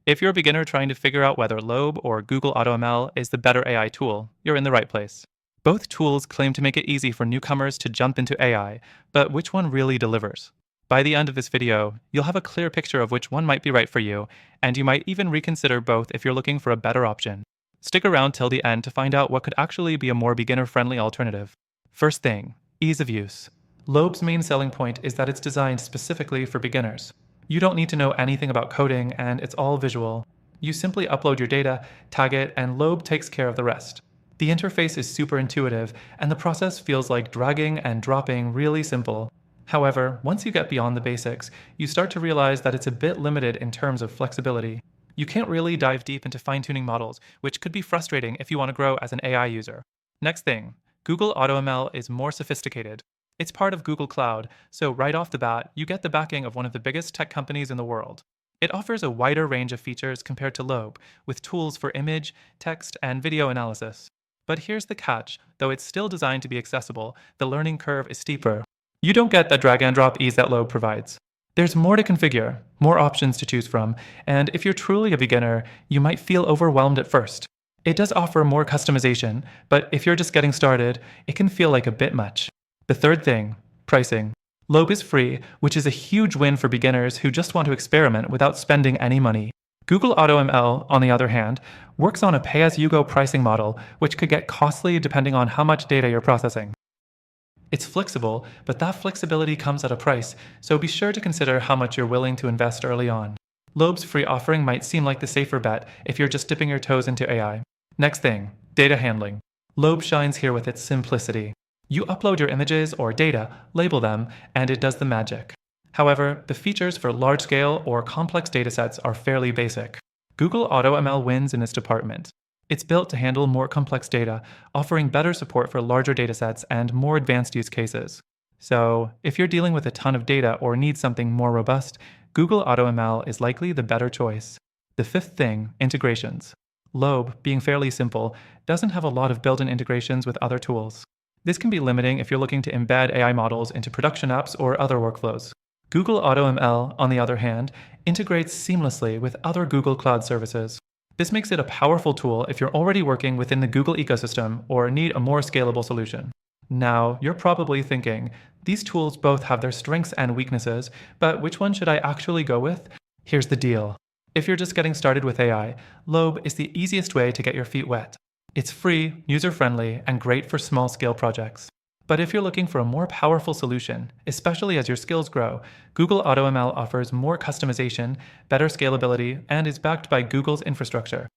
If you're a beginner trying to figure out whether Lobe or Google AutoML is the better AI tool, you're in the right place. Both tools claim to make it easy for newcomers to jump into AI, but which one really delivers? By the end of this video, you'll have a clear picture of which one might be right for you, and you might even reconsider both if you're looking for a better option. Stick around till the end to find out what could actually be a more beginner-friendly alternative. First thing, ease of use. Lobe's main selling point is that it's designed specifically for beginners. You don't need to know anything about coding, and it's all visual. You simply upload your data, tag it, and Lobe takes care of the rest. The interface is super intuitive, and the process feels like dragging and dropping really simple. However, once you get beyond the basics, you start to realize that it's a bit limited in terms of flexibility. You can't really dive deep into fine-tuning models, which could be frustrating if you want to grow as an AI user. Next thing, Google AutoML is more sophisticated. It's part of Google Cloud, so right off the bat, you get the backing of one of the biggest tech companies in the world. It offers a wider range of features compared to Lobe, with tools for image, text, and video analysis. But here's the catch: though it's still designed to be accessible, the learning curve is steeper. You don't get the drag-and-drop ease that Lobe provides. There's more to configure, more options to choose from, and if you're truly a beginner, you might feel overwhelmed at first. It does offer more customization, but if you're just getting started, it can feel like a bit much. The third thing, pricing. Lobe is free, which is a huge win for beginners who just want to experiment without spending any money. Google AutoML, on the other hand, works on a pay-as-you-go pricing model, which could get costly depending on how much data you're processing. It's flexible, but that flexibility comes at a price, so be sure to consider how much you're willing to invest early on. Lobe's free offering might seem like the safer bet if you're just dipping your toes into AI. Next thing, data handling. Lobe shines here with its simplicity. You upload your images or data, label them, and it does the magic. However, the features for large-scale or complex datasets are fairly basic. Google AutoML wins in this department. It's built to handle more complex data, offering better support for larger datasets and more advanced use cases. So, if you're dealing with a ton of data or need something more robust, Google AutoML is likely the better choice. The fifth thing, integrations. Lobe, being fairly simple, doesn't have a lot of built-in integrations with other tools. This can be limiting if you're looking to embed AI models into production apps or other workflows. Google AutoML, on the other hand, integrates seamlessly with other Google Cloud services. This makes it a powerful tool if you're already working within the Google ecosystem or need a more scalable solution. Now, you're probably thinking, these tools both have their strengths and weaknesses, but which one should I actually go with? Here's the deal. If you're just getting started with AI, Lobe is the easiest way to get your feet wet. It's free, user-friendly, and great for small-scale projects. But if you're looking for a more powerful solution, especially as your skills grow, Google AutoML offers more customization, better scalability, and is backed by Google's infrastructure.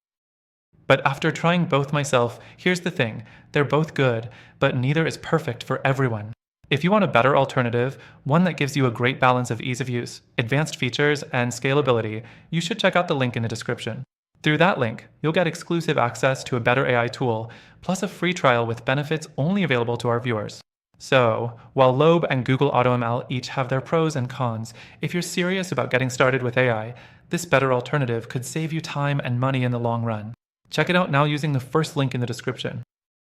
But after trying both myself, here's the thing: they're both good, but neither is perfect for everyone. If you want a better alternative, one that gives you a great balance of ease of use, advanced features, and scalability, you should check out the link in the description. Through that link, you'll get exclusive access to a better AI tool, plus a free trial with benefits only available to our viewers. So, while Lobe and Google AutoML each have their pros and cons, if you're serious about getting started with AI, this better alternative could save you time and money in the long run. Check it out now using the first link in the description.